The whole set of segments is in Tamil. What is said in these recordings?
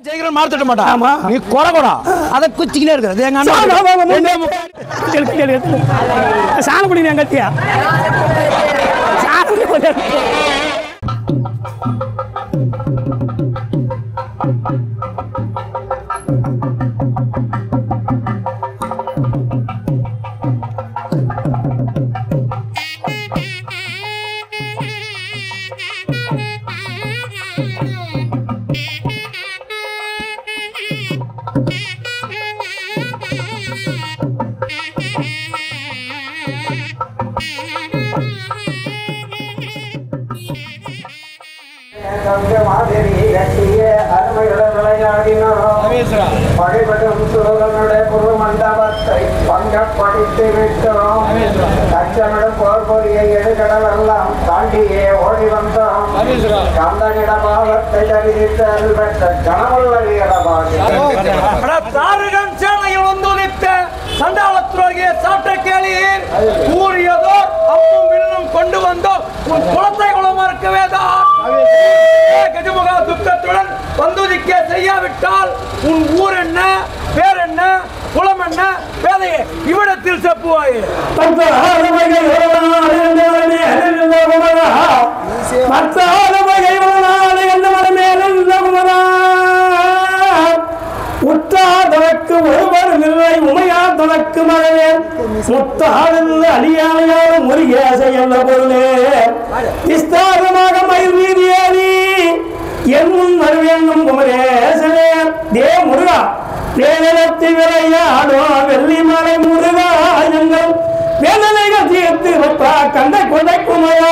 ஜெயிக்கிறோம் மார்த்தட்ட மாட்டான். ஆமா நீ கொட கொட அதை குச்சிக்கினே இருக்கிறது எங்க அண்ணன் சாணப்படி என் கத்தியா படிபடும் சூழலுடைய புது மண்டபத்தை பங்க படித்து விட்டோம். கச்சமிடும் போர் பொறியை எழுகடல் எல்லாம் தாண்டியே ஓடி வந்தோம். கந்தனிட பாவத்தை தரிசித்து அருள்பெற்ற கனமுள்ள வீரபாகி சேனையில் வந்து உதித்த சண்டாள துரோகிய சாற்ற கேளீர் கூறியதோ அம்பும் வில்லும் கொண்டு வந்தோம் உன் குலத்தை குலமா இருக்கவே தான் கஜமுகா துக்கத்துடன் வந்துதிக்க செய்யாவிட்டால் உன் ஊர் என்ன பேர் என்ன குலம் என்ன வேலையை இவ்விடத்தில் செப்புவாயே. உற்றாதவர்க்கு ஒருவரும் இல்லை உமையா தனக்கு மழவே முத்தாளில் அழியாமையாலும் ஒரு ஏசை என்ற பொருளே விஸ்தாரமாக மயில் மீதியேறி என்னும் வருவேன்னும் குமரேசனே தே முருகா வேலத்தி விளையாடோ வெள்ளிமலை முருகா எங்கள் வேதனைகள் தீர்த்து வைப்பா கண்டை கொண்டை குமையா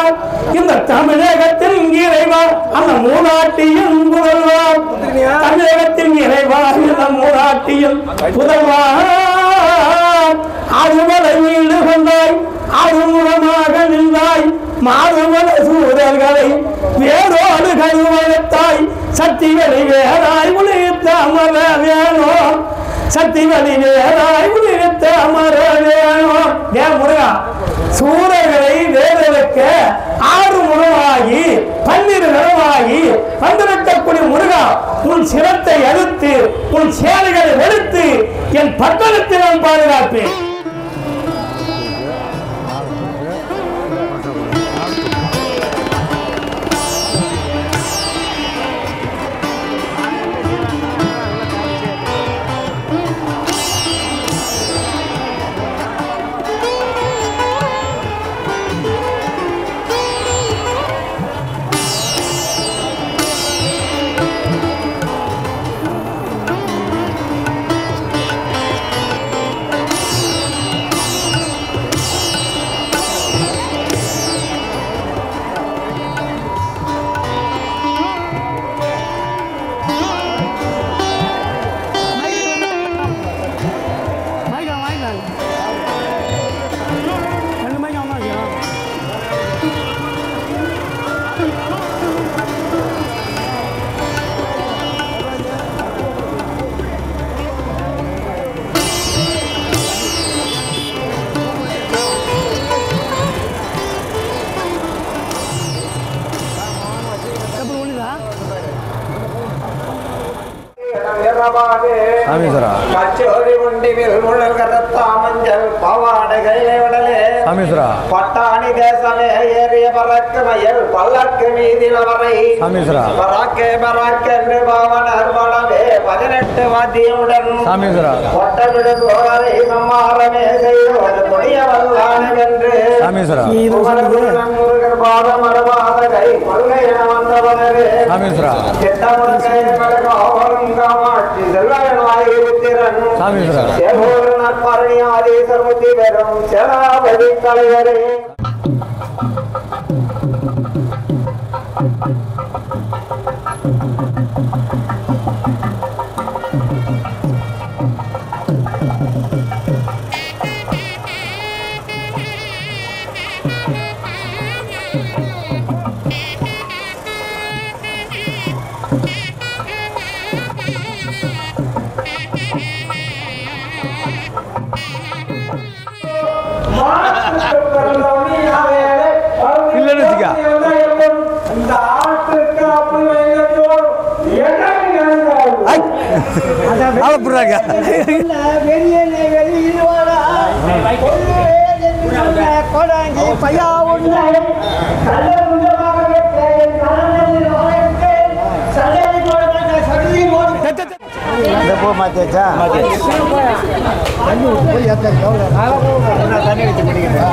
இந்த தமிழகத்தின் இறைவா அந்த மூதாட்டியின் புதல்வா தமிழகத்தின் இறைவா இந்த மூதாட்டியின் புதல்வா ஆறுமலை வீடு கொண்டாய் ஆறுமுகமாக நின்றாய் மாறுமல சூழல்களை வேரோடு கருவழுத்தாய் சக்திகளை வேறாய் உழைத்த அமர வேணோ சக்திகளை வேறாய் உழைத்த அமர வேணோ ஏ முருகா சூரர்களை வேதலுக்க ஆறு முகமாகி 12 நிறமாகி வந்திருக்கக்கூடிய முருகா உன் சிரத்தை அறுத்து உன் சேலைகளை வெளுத்து என் பட்டணத்தை நான் பாதுகாப்பேன். பட்டாணி தேசமே ஏறிய பறக்குமையில் பல்லக்கு மீதிலவரை பராக்கே பராக்கென்று பாவனர் வடவே 18 வாத்தியமுடன் கொட்டவிடு போரை சம்மாரமே செய்வது கொடிய வல்லானென்று முருகர் பாதம் அருவாத கை கொள்கை என வந்தவனரே சித்தமுடன் காமாட்சி செல்வனாகி உத்திரன் பரணியாதீசர் முத்தி பெறும் சேனாபதி தலைவரே. வராங்க மாத்தியாச்சா தண்ணி வச்சு பிடிக்கிறேன்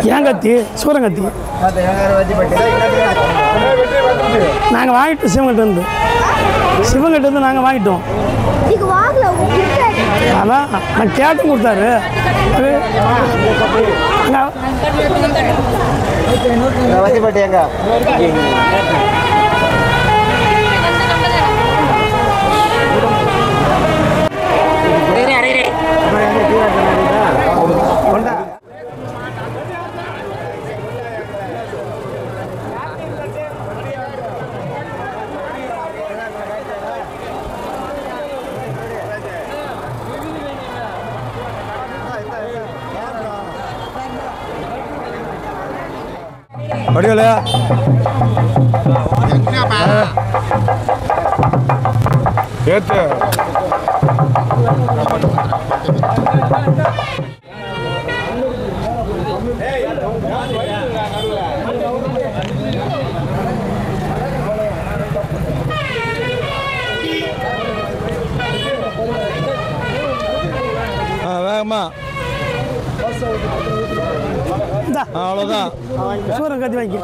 ஏன் கத்தி சூரம் கத்தி நாங்கள் வாங்கிட்டோம் சிவங்கிட்ட இருந்து நாங்கள் வாங்கிட்டோம் அதான் நான் கேட்டு கொடுத்தாரு வச்சிப்பட்டி எங்க படிக்கலையா ஏத்து வேகமா அவ்வளோதான் சூரம் கத்தி வாங்கி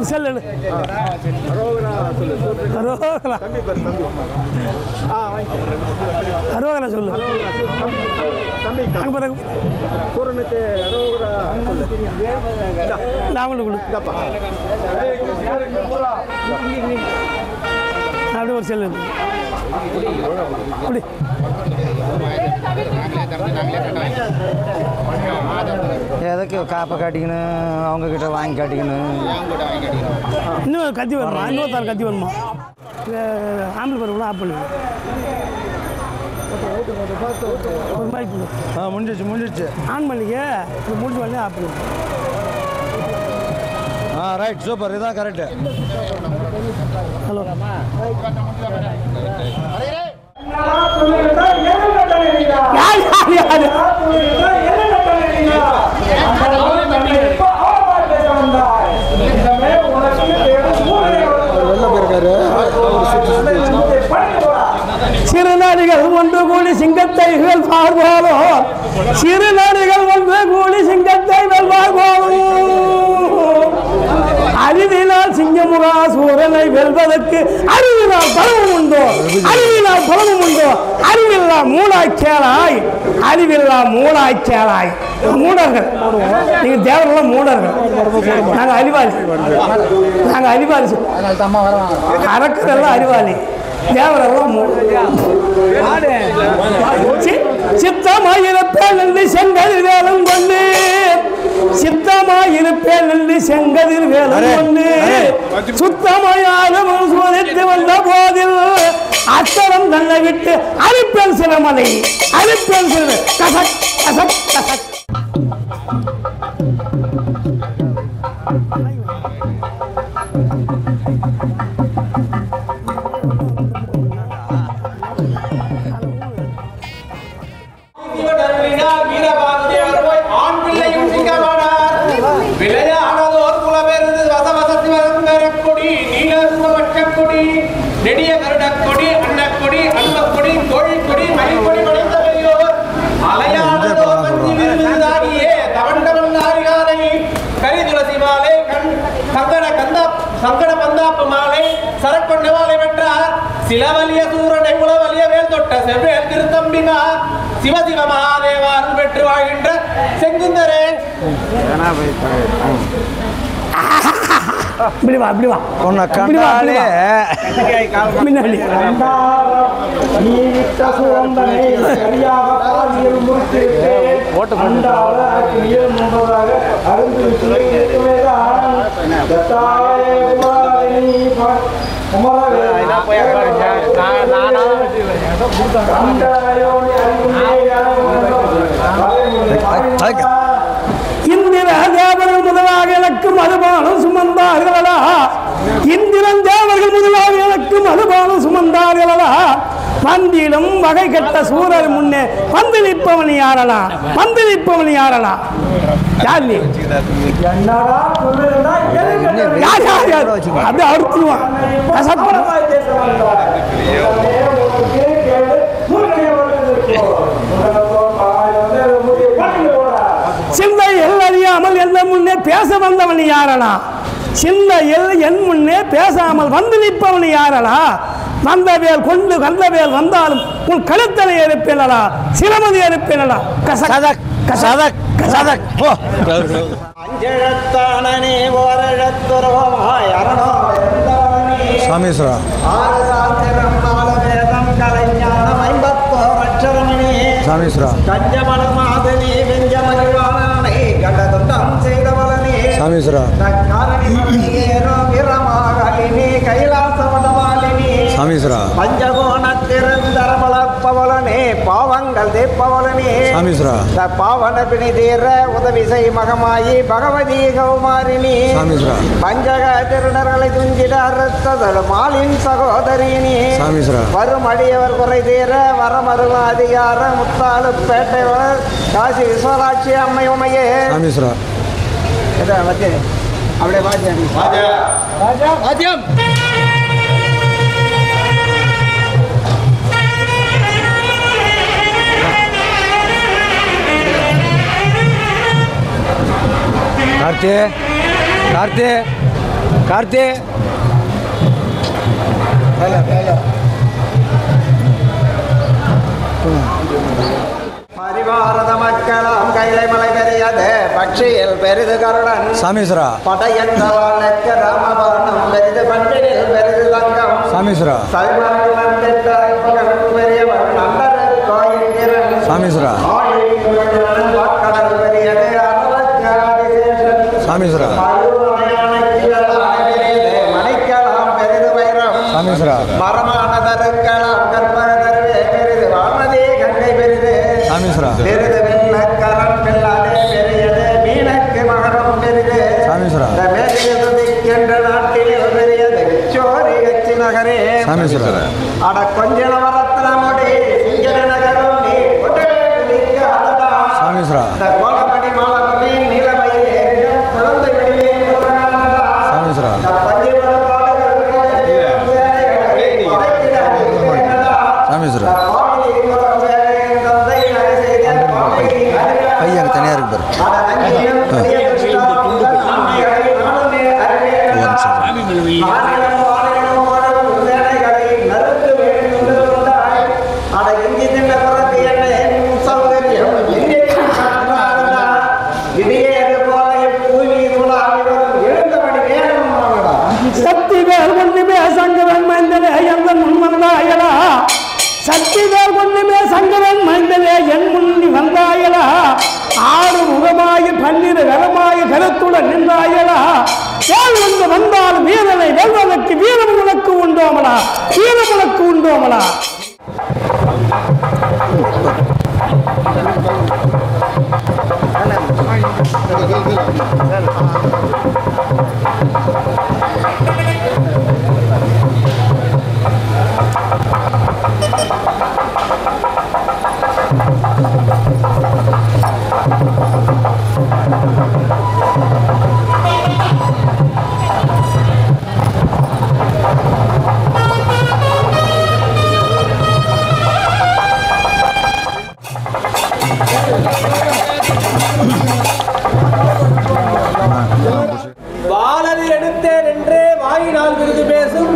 செல்லு அறுபது சொல்லு அப்படி ஒரு செல்லு அப்படி எதுக்கு காப்பை காட்டிக்கணும் அவங்க கிட்ட வாங்கி காட்டிக்கணும் இன்னும் கத்தி வருமா இன்னொருத்தார் கத்தி வருமா ஆம்பிள் பருவம் ஆப் பண்ணு ஒரு பைக் முடிஞ்சிச்சு ஆன் பண்ணிக்க முடிஞ்ச உடனே ஆப் பண்ணு ரைட் சூப்பர் இதான் கரெக்டு ஹலோ சிறுநாடுகள் ஒன்று கூடி சிங்கத்தை வெல்வார்களோ சிறுநாடுகள் ஒன்று கூடி சிங்கத்தை வெல்வார்களோ அறிவினால் சிங்கமுகா சூரனை வெல்வதற்கு அறிவினால் பலமும் உண்டோ அறிவில்லா மூளாய்ச்சேலாய் மூடர்கள் நீங்க தேவரெல்லாம் மூடர்கள் நாங்கள் அறிவாளி அரக்கரெல்லாம் அறிவாளி தேவரெல்லாம் சித்தமாயிருப்பேன் என்று செங்கதிர் வேலும் கொண்டு சித்தமாயிருப்பேன் என்று செங்கதிர் வேலும் கொண்டு சுத்தமாயாலும் சோதித்து வந்த போதில் அச்சரம் தன்னை விட்டு அரிப்பேன் சிலமலை கசக் கசக் கசக் நெடிய கருடக்கொடி அன்னக்கொடி அன்பக்கொடி கோழிக்கொடி மயில்கொடி படைத்த பெரியோர் அலையானதோ வஞ்சி விருந்தாடியே தவண்டவன் நாரிகாலை கரிதுளசி மாலை சங்கட பந்தாப்பு மாலை சரக்கொண்ட மாலை பெற்றார் சிலவலிய சூரனை உளவலிய வேல் தொட்ட செவ்வேல் திருத்தம்பிமா சிவசிவ மகாதேவார் பெற்று வாழ்கின்ற செங்குந்தரே உன்னை கண்டாலே முன்னாடி இந்திர தேவர்கள் முதலாக எனக்கு மதுபானம் சுமந்தார்களா? இந்திரன் தேவர்கள் முதலாக எனக்கு மதுபானம் சுமந்தார்களா? பந்திலும் வகை கட்ட சூரர் முன்னே பந்தளிப்பவன் யாரலா? பந்தளிப்பவன் யாரலா? யார் நீ? அப்படியே அறுத்துருவான். சிந்தையில் அறியாமல் எந்த முன்னே பேச வந்தவன் யாரலா? சிந்தையில் என் முன்னே பேசாமல் வந்து நிற்பவன் யாரலா? வந்தவேல் கொண்டு வந்தவேல் வந்தாலும் உன் கழுத்தலை எழுப்பினலா? சிலமதி எழுப்பினலா? கசக் கசக் கசக் போ. அஞ்செழுத்தானே ஓரெழுத்துருவமாய் அரணோ சாமீஸ்வரா சாமீஸ்வரா கஞ்சமனமாதனே வெஞ்சமகிழ்வானே கண்டதுண்டம் செய்தவளனே சாமீஸ்வரா கைலாசமதமாலினி சாமீஸ்வரா பஞ்சகோணத்திருந்தரமளப்பவளனே பாவங்கள் தீர்ப்பவளனே சாமீஸ்வரா பாவன பிணி தீர உதவி செய் மகமாயி பகவதி கௌமாரினி சாமீஸ்வரா பஞ்சக திருடர்களை துஞ்சிட அறுத்ததல் மாலின் சகோதரினி சாமீஸ்வரா வரும் அடியவர் குறை தீர வரமருள அதிகார முத்தாலு பேட்டைவர் காசி விஸ்வராட்சி அம்மை உமையே சாமீஸ்வரா அப்படியே வாத்தியம் கார்த்தி கார்த்தி கார்த்தி பரிவாரத மக்களாம் கைலை மலை பெரியது பட்சியில் பெரிது கருடன் சாமீஸ்வரா படையந்தவாளுக்கு ராமபாணம் பெரிது பண்டினில் பெரிது தங்கம் சாமீஸ்வரா சைவன் பெரியவன் நந்தர் கோயில் திறன் சாமீஸ்வரா வாக்கடல் பெரியது அரவக்கு ஆதிசேஷன் சாமீஸ்வரா மணிக்கலாம் பெரிது வைரம் சாமீஸ்வரா மரமான தருக்கலாம் கற்பகதருவே பெரிது வானதே கங்கை பெரிது சாமீஸ்வரா பெரிது வெள்ளக்கரம் வெள்ளாதே பெரியது மீனக்கு மகரம் பெரிது சாமீஸ்வரா மேலிருக்கின்ற நாட்டில் பெரியது விச்சோரி கட்சி நகரே சாமீஸ்வரா அட கொஞ்ச நவரத்னமுடி சிங்கர நகரம் நீ சாமீஸ்வரா கோலமணி மாலமணி நீலமயிலே குழந்தை வெளியே சாமீஸ்வரா சாமீஸ்வரா பையன் தனியாக இருக்கு பாரு சக்திவேல் ஒன்றுமே சங்கரன் மைந்தனே எந்த முன் வந்தாயலா? சக்திவேல் ஒன்றுமே சங்கரன் மைந்தனே என் முன்னி வந்தாயலா? ஆறு முகமாய பன்னிரு கரமாய கருத்துடன் நின்றாயலா? வேல் வந்து வந்தால் வீரனை வெல்வதற்கு வீரம் உனக்கு உண்டோமலா? வீரம் உனக்கு உண்டோமலா? வாளரை எடுத்தேன் என்றே வாயினால் விருது பேசும்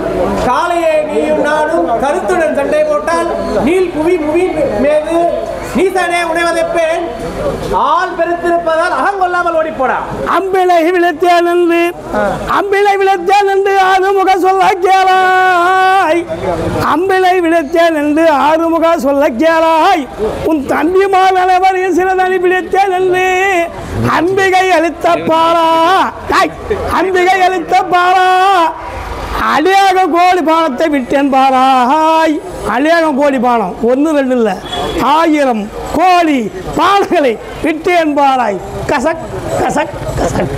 காளையை நீயும் நானும் கருத்துடன் சண்டை போட்டால் நீல் புவி முவி மேது நீசனே உணைவதைப்பேன். ஆள் பெருத்திருப்பதால் அகங்கொள்ளாமல் ஓடிப்போடா. அம்பிளை விழுத்தேன் என்று அம்பிளை விழுத்தேன் என்று ஆறுமுக சொல்ல கேளாய். அம்பிளை விழுத்தேன் என்று ஆறுமுக சொல்ல கேளாய். உன் தம்பிமார் அனைவரையும் சிறதனி விழுத்தேன் என்று அம்பிகை அளித்த பாலா. அம்பிகை அளித்த பாலா அழியாக கோழி பானத்தை விட்டேன் பாராய். அழியாக கோழி பானம் 1 2 இல்லை, 1000 கோழி பானங்களை விட்டேன் பாராய். கசக் கசக் கசக்.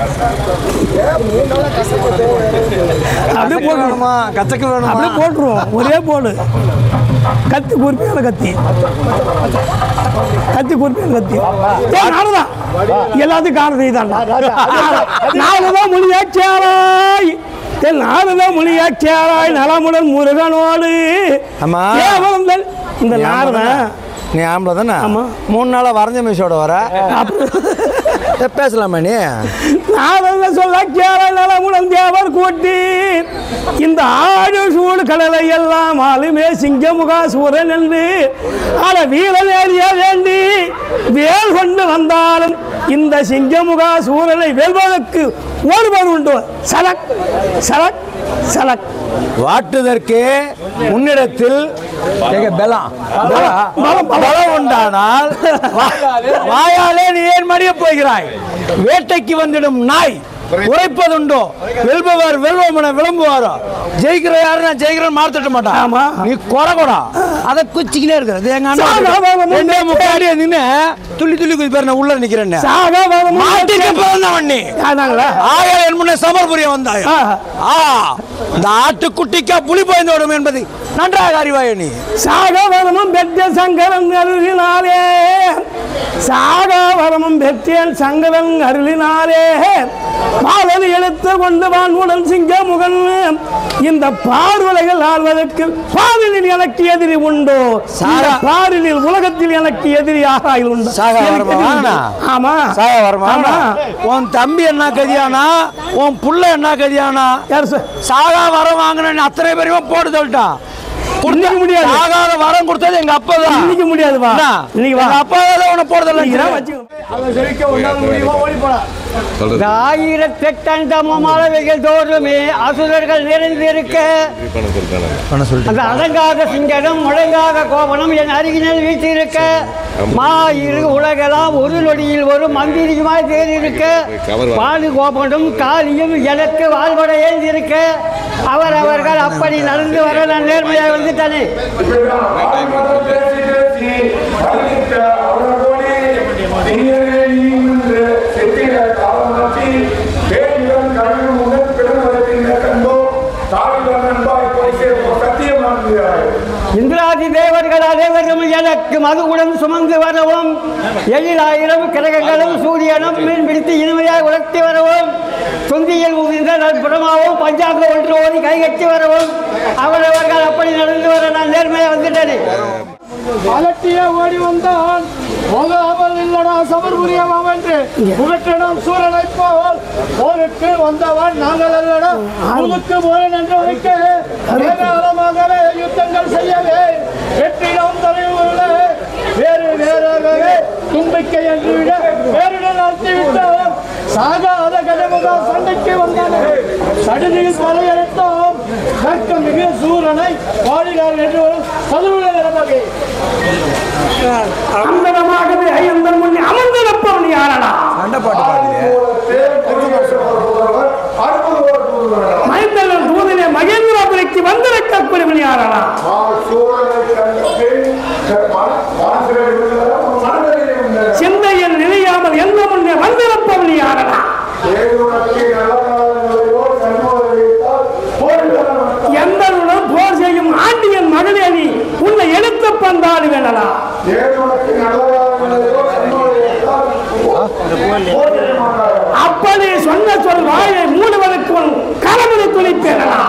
அப்படியே போட்டுருவோமா? கச்சக்கு வேணுமா? அப்படியே போட்டுருவோம். ஒரே போடு. கத்தி குறிப்பியான கத்தி, கத்தி குறிப்பியான கத்தி. நானுதான் எல்லாத்துக்கும் காரணத்தை தான். நானுதான் மொழியாச்சாராய், நானுதான் மொழியாச்சாராய் நலமுடன் முருகனோடு. இந்த நாருதான். நீ ஆம்பளை தானே? ஆமா. 3 நாளா வரைஞ்ச மீசோட வர பேசலாமா நீ? நான் சொல்ல கேராய் நலமுடன் தேவர் கூட்டி இந்த ஆடு சூடு கடலை எல்லாம் ஆளுமே சிங்கமுகா சூரன் என்று ஆட வீரன் ஏறிய வேண்டி வேல் கொண்டு வந்தாலும் இந்த சிங்கமுகா சூரனை வெல்வதற்கு ஒருவர் உண்டு. சலக் சலக் சலக். வாட்டுதற்கு உன்னிடத்தில் பலம் உண்டானால் வாயாலே நீ ஏன் மடிய போகிறாய்? வேட்டைக்கு வந்துடும் நாய் உரைப்பதுண்டோ? வெல்பவர் வெல்வமன விளம்புவாரோ? ஜெயிக்கிற யாரு நான் ஜெயிக்கிறேன் மார்த்தட்ட மாட்டான். ஆமா, நீ கொரகொடா அதை குச்சிக்கினே இருக்கிறது. எங்க அண்ணன் முக்காடியே நின்று துள்ளி துள்ளி குதிப்பாரு. நான் உள்ள நிக்கிறேன். என் முன்னே சமர்புரியம் வந்தாய். இந்த ஆட்டுக்குட்டிக்கா புலி பாய்ந்து விடும் என்பது நன்றாக அறிவாய நீ. சாகவரமும் பெற்ற சங்கரன் அருளினாலே, சாகவரமும் பெற்றேன் சங்கரன் அருளினாலே பாலனை எடுத்து கொண்டு வான்முடன் சிங்கமுகன் இந்த பார்வலைகள் ஆள்வதற்கு பாரினில் எனக்கு எதிரி உண்டோ? பாரினில் உலகத்தில் எனக்கு எதிரி ஆராயில் உண்டு. ஆமா, உன் தம்பி என்ன கதியானா, உன் புள்ள என்ன கதியானா? சாகா வரம் வாங்கின அத்தனை பேருமே போட்டு சொல்லிட்டான். முடியாது. ஆகாத வரம் கொடுத்தது எங்க அப்பா தான். இன்னைக்கு முடியாதுப்பா. இன்னைக்கு அப்பா தான் உன போடுறதில்ல. ஆயிரத்தெட்டந்தமமாளவைகள் தோறுமே அசுரர்கள் நிறைந்திருக்க அந்த அடங்காத சிங்கடம் முழங்காத கோபனம் என் அருகினில் வீட்டிருக்க மாயிரு உலகெல்லாம் ஒரு நொடியில் ஒரு மந்திரியுமாய் தேர்ந்திருக்க பாடு கோபனும் காலியும் எனக்கு வாழ்வட ஏந்திருக்க அவர்கள் அப்படி நடந்து வர நான் நேர்மையாக வந்துட்டானே. இந்திராதி தேவர்கள் அனைவரும் எனக்கு மதுவுடன் சுமந்து வரவும், எழிலாயிரம் கிரகங்களும் சூரியனும் மீன் பிடித்து இனிமையாக உலர்த்தி வரவும், தொந்தியில் ஊதிந்த பிரமாவும் பஞ்சாங்க ஒன்று ஓடி கைகட்டி வரவும் அவர்கள் அப்படி நடந்து வர நான் நேர்மையாக வந்துட்டேன். அலட்டிய ஓடி வந்தான் போகாமல் இல்லடா சமர்புரியமாம் என்று புகற்றிடம் சூரனை போல் போருக்கு வந்தவன் நாங்கள் அல்லடா முழுக்கு போய் நின்று வைக்க ஏகாலமாகவே யுத்தங்கள் செய்யவே வெற்றிடம் தலைவுள்ள வேறு வேறாகவே தும்பிக்கை என்று விட வேறுடன் நடத்திவிட்டோம். சாகாத கஜமுகா சண்டைக்கு வந்தானே சடுதியில் தலையெடுத்தோம். தர்க்கம் மிக சூரனை பாடினார் என்று ஒரு பதிவுள்ள நிலமகை அந்தரமாகவே ஐயந்தன் முன்னே அமர்ந்திருப்பவன் யாரடா? சண்டை பாட்டு பாடுங்க. மைந்தன் தூதனே மகேந்திரபுரிக்கு வந்திருக்கக்கூடியவன் யாரடா? சிந்தையில் நிலையாமல் எந்த முன்னே வந்திருப்பவன் யாரடா? எந்தனுடன் போர் செய்யும் ஆண்டியன் மகளே நீ உன்னை எடுத்து பந்தாடு வேணடா. அப்படி சொன்ன சொல் வாயை மூடுவதற்கு கரமணி துணிப்பேனடா.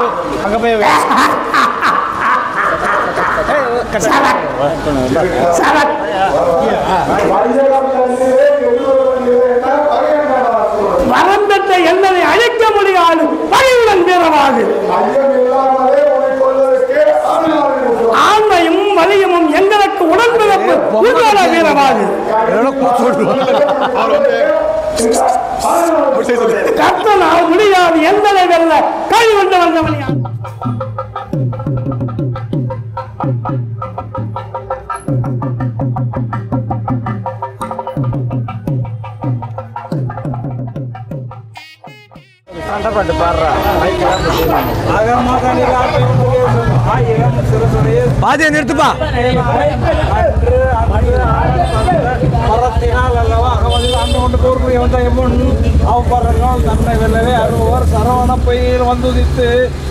வரம்பெற்ற எண்ணனை அழைக்க முடியாது பகையுடன் வீரவாது. ஆண்மையும் வலியமும் எங்களுக்கு உடன்பிறப்பு வீரவாது. கர்த்தனால் முடியாது எந்தனை வெல்ல கை கொண்டு வந்தவன். பாட்டு பாடுறா பாதியை நிறுத்துப்பா. மரத்தினால் அல்லவா அகமதில் ஆண்டு கொண்டு கூர்மை வந்த எம்முன் அவ்வரங்கள் தன்னை வெல்லவே அருவர் சரவண பயிர் வந்துதித்து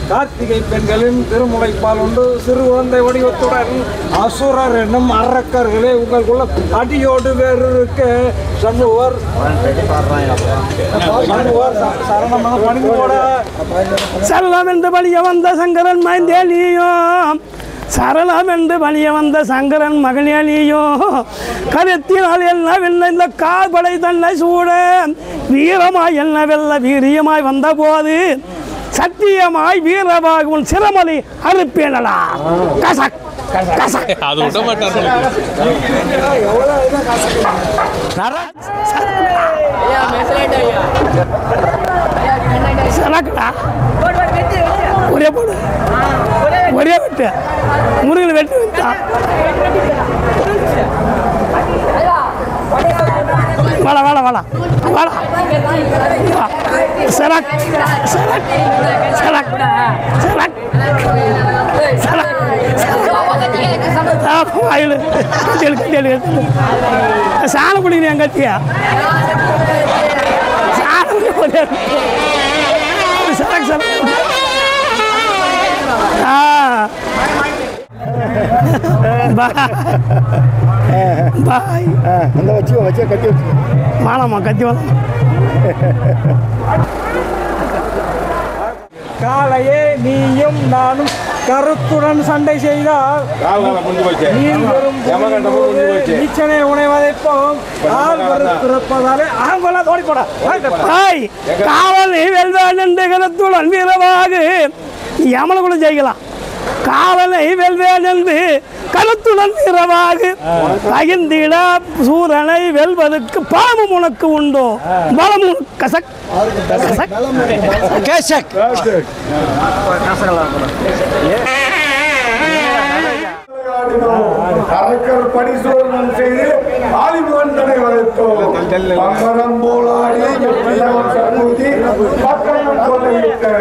கார்த்திகை பெண்களின் திருமுலைப்பால் உண்டு சிறு குழந்தை வடிவத்துடன் அசுரர் என்னும் அரக்கர்களே உங்களுக்குள்ள அடியோடு வேறு இருக்க சண்முகர் சரணம் பணிந்து போட சரளம் என்று பணிய வந்த சங்கரன் மைந்தேலியும் சரளம் என்று பணிய வந்த சங்கரன் மகனேலியும் கருத்தினால் என்ன வெல்ல இந்த கால்படை தன்னை சூட வீரமாய் என்ன வெல்ல வீரியமாய் வந்த போது சத்தியமாய் வீரமாக உன் சிரமலி அறுப்பேனடா கசக் கசக் அது விட மாட்டாங்க. சரக்குடா ஒரே போடு ஒரே வெட்டு முருகன் வெட்டு விட்டா வாடா வாடா வாடா வாடா சரக் சரக் சரக் சரக் சரக் வாயில் கட்டியல் சாணம் குடிக்கிறேன் என் கட்டியா சாணம் சரக் சரக் பாய் அந்த வச்சு கட்டி வச்சு வாழாமா கத்தி வாழ காலையே நீயும் நானும் கருத்துடன் சண்டை செய்தால் நீச்சனை உணைவதைப்போம் ஆள் பிறப்பதாலே ஆங்கொள்ள தோடிப்போட காவல் வெல்வேன் என்று கருத்துடன் வீரமாக யமனை கூட ஜெயிக்கலாம் காவலை வெல்வேன் என்று கருத்துடன் வீரமாக பகிர்ந்திட சூரனை வெல்வதற்கு பாவம் உனக்கு உண்டோ பலம் கசக் கசக் கேசக் அரக்கர் பரிசோதனம் செய்து ஆலிமுகந்தனை வளைத்தோம் பம்பரம் போலாடி சமூதி பக்கரம் கொள்ளையிட்டு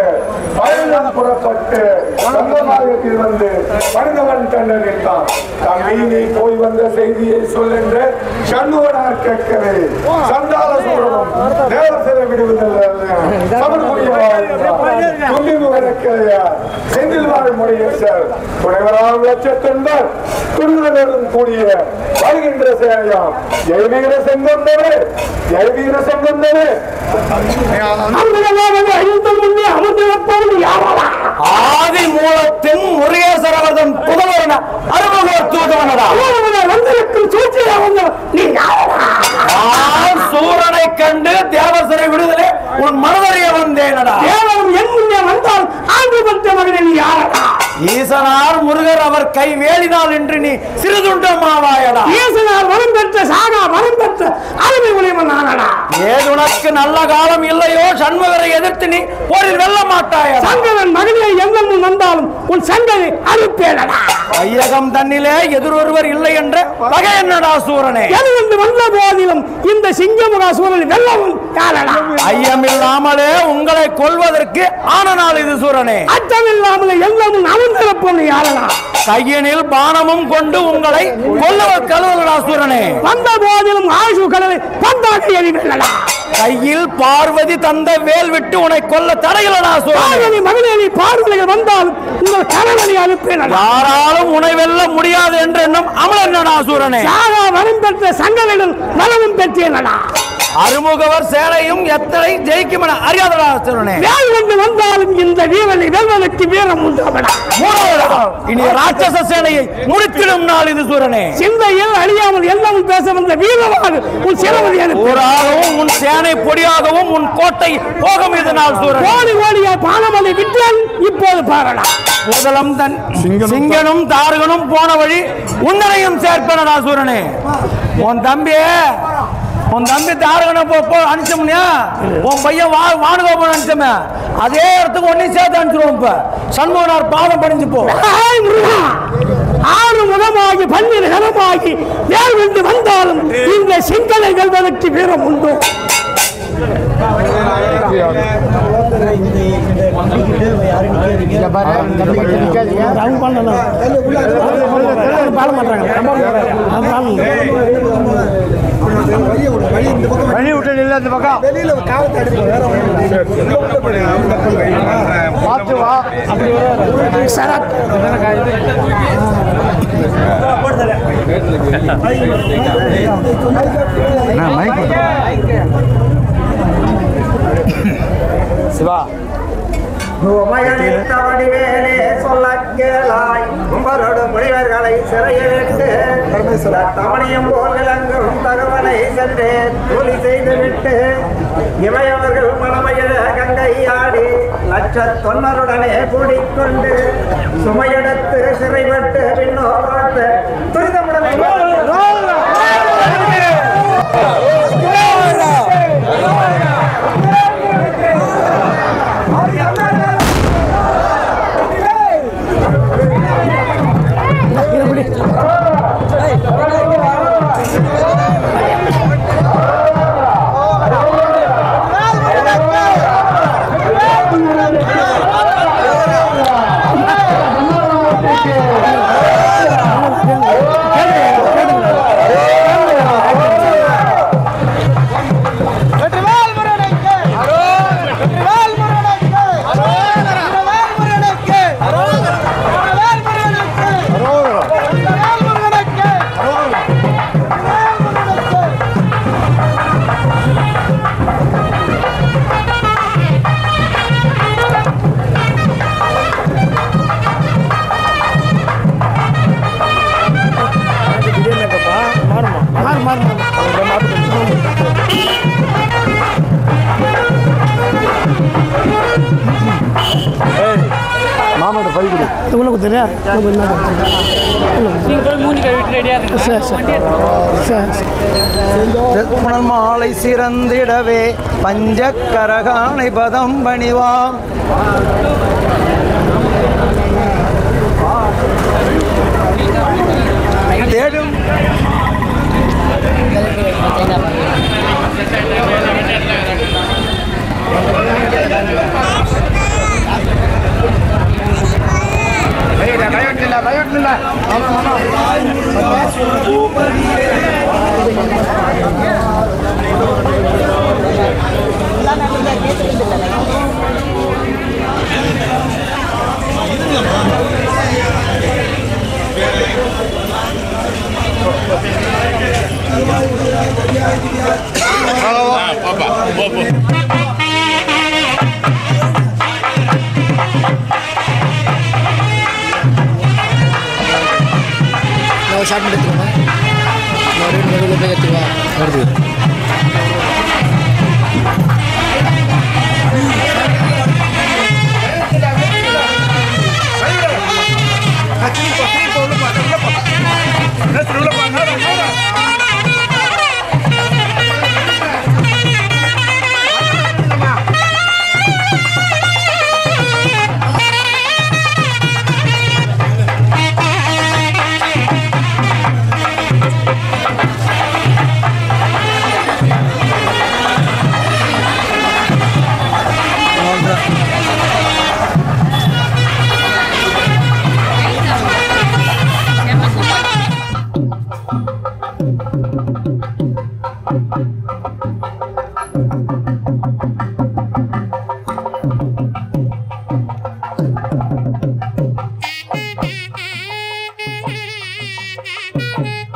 பயணம் புறப்பட்டு சங்கமாகத்தில் வந்து மனிதவன் கண்டறிந்தான் தம்பி நீ போய் வந்த செய்தியை சொல்லென்ற சண்முகனார் கேட்கவே சண்டால சூழலும் தேவசரை விடுவதில்லை செந்தில் வாழ் முறையேசர் துணைவரால் லட்சத்தொண்டர் துணிவரும் கூடிய வருகின்ற சேவையாம் ஜெய்வீர செங்கொண்டவே ஜெய்வீர செங்கொண்டவே ஆதி மூலத்தின் முருகேசரவதன் புதல்வன அருமுக தூதவனடா சூரனை கண்டு தேவசரை விடுதலை உன் மனதறிய வந்தேனடா ஈசனார் முருகர் அவர் கை வேலினால் என்று நீ சிறிதுண்டமாவாயடா ஈசனார் வரம் பெற்ற சாகா வரம் பெற்ற அருமை உடையவனானடா ஏதுனக்கு நல்ல காலம் இல்லையோ சண்முகரை எதிர்த்து நீ போரில் வெல்ல மாட்டாயா சங்கரன் மகனை எங்கெங்கும் வந்தாலும் உன் சங்கரை அறுப்பேனடா ஐயகம் தன்னிலே எதிரொருவர் இல்லை என்ற வகை என்னடா சூரனே எது வந்த போதிலும் இந்த சிங்கமுகா சூரனை வெல்லவும் யாரடா ஐயமில்லாமலே உங்களை கொல்வதற்கு ஆன நாள் இது சூரனே அச்சமில்லாமலே எல்லாமும் அமர்ந்திருப்பது யாரடா கையினில் பானமும் கொண்டு உங்களை கொல்லவர் கழுவலடா சூரனே வந்த போதிலும் ஆயுஷு கடலை பந்தாக எறிவில்லடா கையில் பார்வதி தந்த வேல் விட்டு உன்னை கொல்ல தடையிலடா சூரனே மகனே பார்வதிகள் வந்தாலும் உங்கள் கணவனை அனுப்பினடா யாராலும் உன்னை வெல்ல முடியாது என்று எண்ணம் அமலனடா சூரனே சாகா வரம் பெற்ற சங்கரிடம் வளமும் பெற்றேனடா அருமுகவர் சேனையும் எத்தனை ஜெயிக்கும் என அறியாதடா சூரனே வேல் கொண்டு வந்தாலும் இந்த வீரனை வெல்வதற்கு வீரம் உண்டாவடா இனி ராட்சச சேனையை முடித்திடும் நாள் இது சூரனே சிந்தையில் அழியாமல் எல்லாமும் பேச வந்த வீரமாக உன் சிரமதி ஊராகவும் உன் சேனை பொடியாகவும் உன் கோட்டை போகும் இது நாள் சூரனே கோடி கோடியா பானமலை விட்டான் இப்போது பாரடா முதலம் தன் சிங்கனும் தாரகனும் போன வழி உன்னரையும் சேர்ப்பனடா சூரனே உன் தம்பி தாரகனை போ அனுப்பிச்சோம்னா உன் பையன் வானுகோபன் அனுப்பிச்சோமே அதே இடத்துக்கு ஒன்னையும் சேர்த்து அனுப்பிச்சிருவோம் இப்ப சண்முகனார் பாதம் பணிஞ்சு போ ஆறு முகமாகி பன்னிரு கரமாகி வேல் கொண்டு வந்தாலும் இந்த சிங்கனை வெல்வதற்கு வீரம் உண்டு பாட மாட்டாங்க வழி விட்டு இல்லை அந்த பக்கம் வெளியில காலத்தை அடிச்சு வேற பார்த்து வா அப்படி சிவா உமையளித்தவடிவேலே சொல்லக் கேளாய் உங்களோடு முனிவர்களை சிறையிலிட்டு தமிழியும் போல் விளங்கும் தகவலை சென்று கூலி செய்துவிட்டு இமையவர்கள் மனமயில கங்கை ஆடி லட்சத்தொன்னருடனே கூடிக்கொண்டு சுமையெடுத்து சிறைப்பட்டு பின்னோர் துரிதமுடனே மாமாட்ட பை கொடு உங்களுக்கு தெரியாது மாலை சிறந்திடவே பஞ்சக்கரகானை பதம் பணிவாம் தேடும் ஷார்ட் எடுத்துக்கோங்க மறுபடியும் போய் எடுத்துக்கோ வருது Thank you.